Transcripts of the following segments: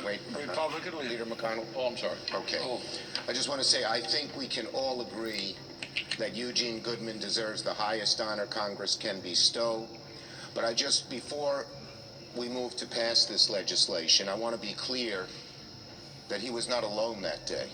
Wait, Republican Leader McConnell? Oh, I'm sorry. Okay. I just want to say, I think we can all agree that Eugene Goodman deserves the highest honor Congress can bestow. But before we move to pass this legislation, I want to be clear that he was not alone that day.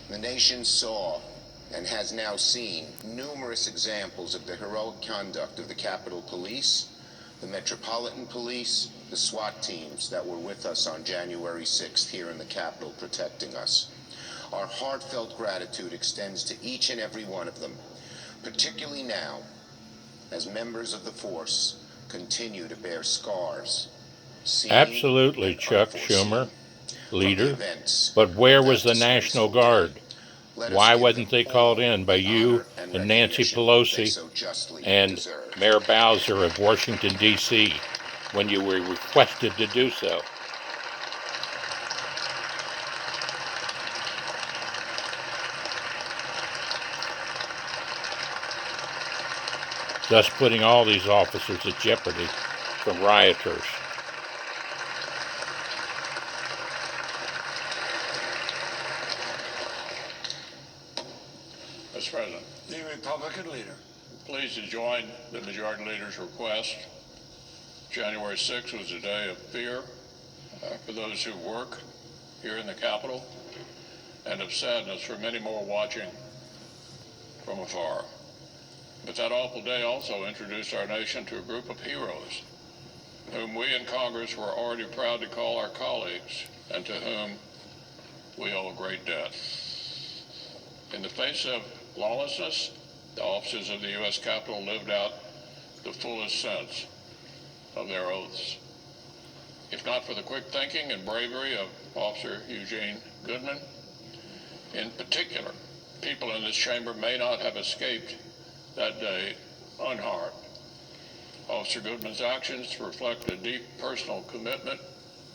The nation saw and has now seen numerous examples of the heroic conduct of the Capitol Police, the Metropolitan Police, the SWAT teams that were with us on January 6th here in the Capitol protecting us. Our heartfelt gratitude extends to each and every one of them, particularly now as members of the force continue to bear scars. Absolutely, Chuck Schumer, leader. But where was the National Guard? Why wasn't they called in by you and Nancy Pelosi and Mayor Bowser of Washington, D.C. when you were requested to do so? Thus putting all these officers at jeopardy from rioters. Mr. President, The Republican leader. pleased to join the Majority Leader's request. January 6th was a day of fear for those who work here in the Capitol, and of sadness for many more watching from afar. But that awful day also introduced our nation to a group of heroes whom we in Congress were already proud to call our colleagues and to whom we owe a great debt. In the face of lawlessness, the officers of the U.S. Capitol lived out the fullest sense of their oaths. If not for the quick thinking and bravery of Officer Eugene Goodman, in particular, people in this chamber may not have escaped that day unharmed. Officer Goodman's actions reflect a deep personal commitment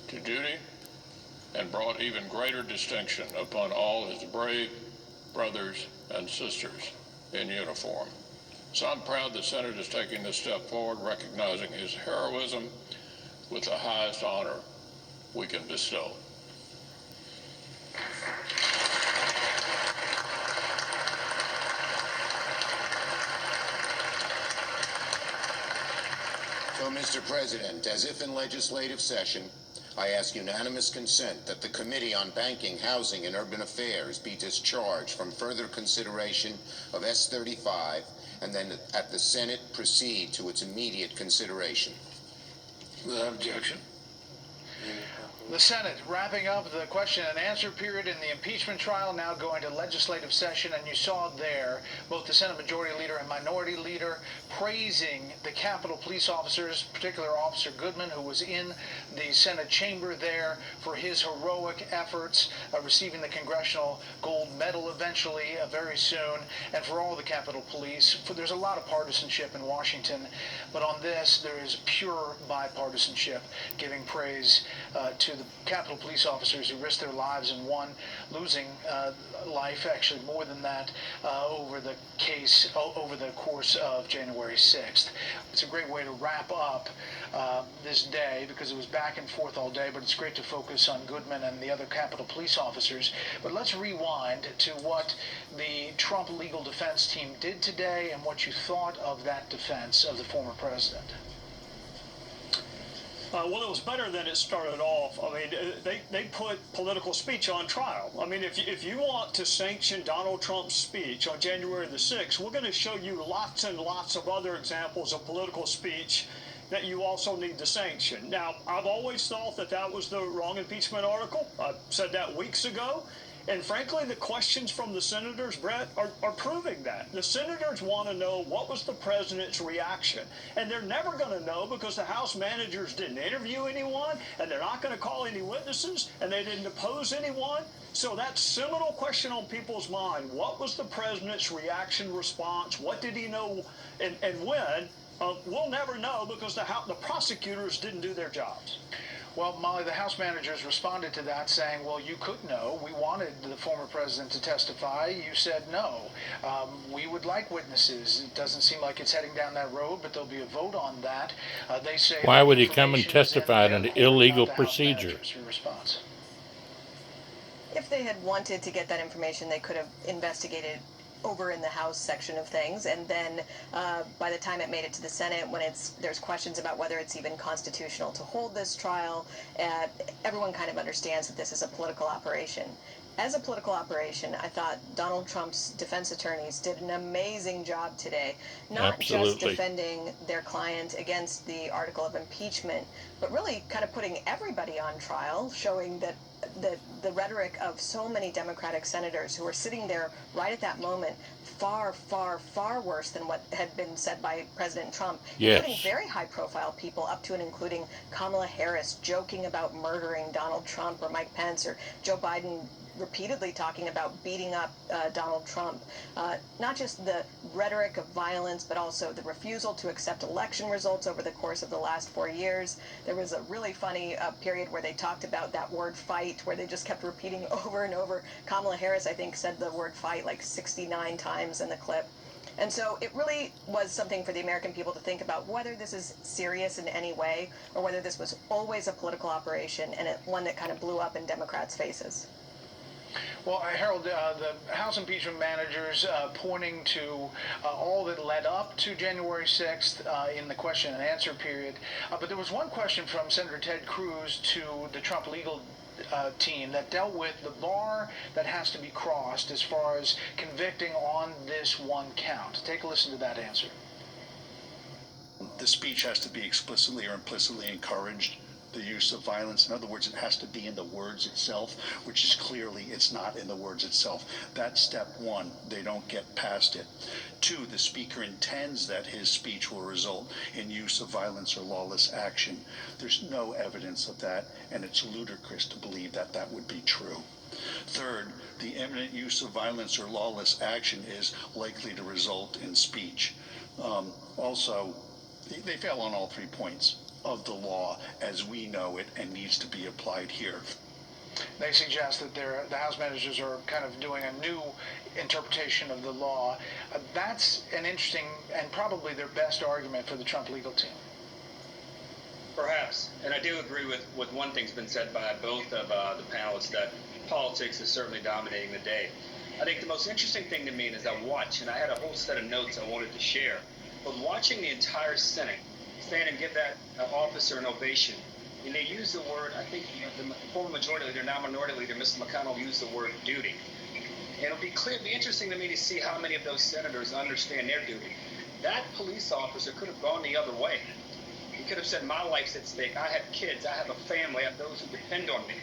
to duty and brought even greater distinction upon all his brave brothers and sisters in uniform. So I'm proud the Senate is taking this step forward, recognizing his heroism with the highest honor we can bestow. So, Mr. President, as if in legislative session, I ask unanimous consent that the Committee on Banking, Housing, and Urban Affairs be discharged from further consideration of S-35 and then at the Senate proceed to its immediate consideration. Without objection. The Senate wrapping up the question and answer period in the impeachment trial, now going to legislative session, and you saw there both the Senate Majority Leader and Minority Leader praising the Capitol police officers, particular Officer Goodman, who was in the Senate chamber there for his heroic efforts, receiving the Congressional Gold Medal eventually very soon, and for all the Capitol Police. There's a lot of partisanship in Washington, but on this there is pure bipartisanship, giving praise to the Capitol Police officers who risked their lives and one losing life, actually more than that, over the course of January 6th. It's a great way to wrap up this day because it was back and forth all day, but it's great to focus on Goodman and the other Capitol Police officers. But let's rewind to what the Trump legal defense team did today and what you thought of that defense of the former president. Well, it was better than it started off. I mean, they put political speech on trial. I mean, if you want to sanction Donald Trump's speech on January the 6th, we're going to show you lots and lots of other examples of political speech that you also need to sanction. Now, I've always thought that that was the wrong impeachment article. I said that weeks ago. And frankly, the questions from the senators, Brett, are proving that. The senators want to know what was the president's reaction. And they're never going to know because the House managers didn't interview anyone, and they're not going to call any witnesses, and they didn't depose anyone. So that seminal question on people's mind, what was the president's reaction, response, what did he know, and when, we'll never know because the prosecutors didn't do their jobs. Well, Molly, the House managers responded to that saying, well, you could know. We wanted the former president to testify. You said no. We would like witnesses. It doesn't seem like it's heading down that road, but there'll be a vote on that. They say. Why would he come and testify in an illegal procedure? Respond. they had wanted to get that information, they could have investigated over in the House section of things, and then by the time it made it to the Senate, when there's questions about whether it's even constitutional to hold this trial, everyone kind of understands that this is a political operation. As a political operation, I thought Donald Trump's defense attorneys did an amazing job today, not just defending their client against the article of impeachment, but really kind of putting everybody on trial, showing that the rhetoric of so many Democratic senators who were sitting there right at that moment, far, far, far worse than what had been said by President Trump, including very high-profile people, up to and including Kamala Harris joking about murdering Donald Trump or Mike Pence, or Joe Biden repeatedly talking about beating up Donald Trump. Not just the rhetoric of violence, but also the refusal to accept election results over the course of the last 4 years. There was a really funny period where they talked about that word fight, where they just kept repeating over and over. Kamala Harris, I think, said the word fight like 69 times in the clip. And so it really was something for the American people to think about, whether this is serious in any way, or whether this was always a political operation and one that kind of blew up in Democrats' faces. Well, Harold, the House impeachment managers pointing to all that led up to January 6th in the question and answer period. But there was one question from Senator Ted Cruz to the Trump legal team that dealt with the bar that has to be crossed as far as convicting on this one count. Take a listen to that answer. The speech has to be explicitly or implicitly encouraged the use of violence. In other words, it has to be in the words itself, which is clearly it's not in the words itself. That's step one. They don't get past it. Two, the speaker intends that his speech will result in use of violence or lawless action. There's no evidence of that, and it's ludicrous to believe that that would be true. Third, the imminent use of violence or lawless action is likely to result in speech. Also, they fail on all 3 points of the law as we know it and needs to be applied here. They suggest that the House managers are kind of doing a new interpretation of the law. That's an interesting and probably their best argument for the Trump legal team. Perhaps, and I do agree with one thing's been said by both of the panelists, that politics is certainly dominating the day. I think the most interesting thing to me is I watch, and I had a whole set of notes I wanted to share, but watching the entire Senate stand and give that officer an ovation. And they use the word, I think the former majority leader, now minority leader, Mr. McConnell, used the word duty. And it'll be interesting to me to see how many of those senators understand their duty. That police officer could have gone the other way. He could have said, my life's at stake. I have kids. I have a family. I have those who depend on me.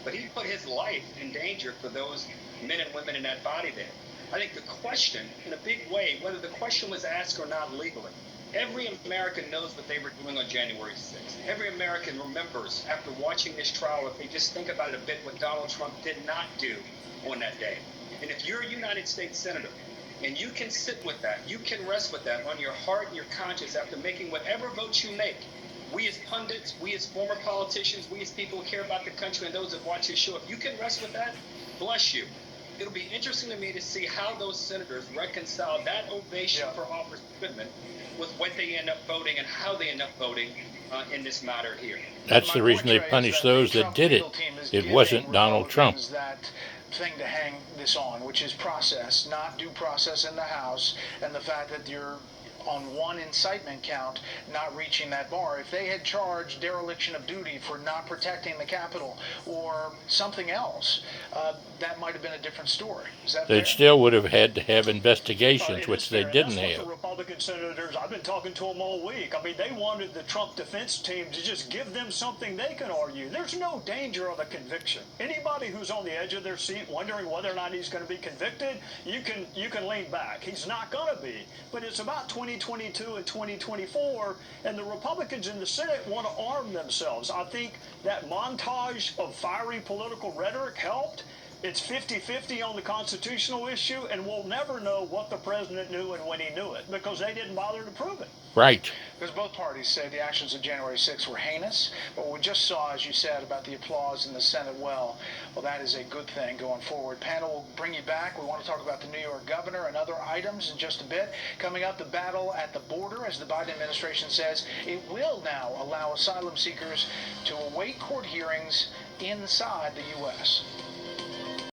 But he put his life in danger for those men and women in that body there. I think the question, in a big way, whether the question was asked or not legally, every American knows what they were doing on January 6th. Every American remembers, after watching this trial, if they just think about it a bit, what Donald Trump did not do on that day. And if you're a United States Senator, and you can sit with that, you can rest with that on your heart and your conscience after making whatever votes you make, we as pundits, we as former politicians, we as people who care about the country and those that watch this show, if you can rest with that, bless you. It'll be interesting to me to see how those senators reconcile that ovation for officer Goodman with what they end up voting and how they end up voting in this matter here. That's the reason they punished those that did it. It wasn't Donald Trump. That thing to hang this on, which is process, not due process in the House, and the fact that you're on one incitement count not reaching that bar. If they had charged dereliction of duty for not protecting the Capitol or something else, that might have been a different story. Is that They fair? still would have had to have investigations, which they didn't That's have. what the Republican senators, I've been talking to them all week. I mean, they wanted the Trump defense team to just give them something they can argue. There's no danger of a conviction. Anybody who's on the edge of their seat wondering whether or not he's going to be convicted, you can lean back. He's not going to be. But it's about 2022 and 2024, and the Republicans in the Senate want to arm themselves. I think that montage of fiery political rhetoric helped. It's 50-50 on the constitutional issue, and we'll never know what the president knew and when he knew it, because they didn't bother to prove it. Right. Because both parties say the actions of January 6th were heinous, but what we just saw, as you said, about the applause in the Senate, well, that is a good thing going forward. Panel will bring you back. We want to talk about the New York governor and other items in just a bit. Coming up, the battle at the border, as the Biden administration says, it will now allow asylum seekers to await court hearings inside the U.S.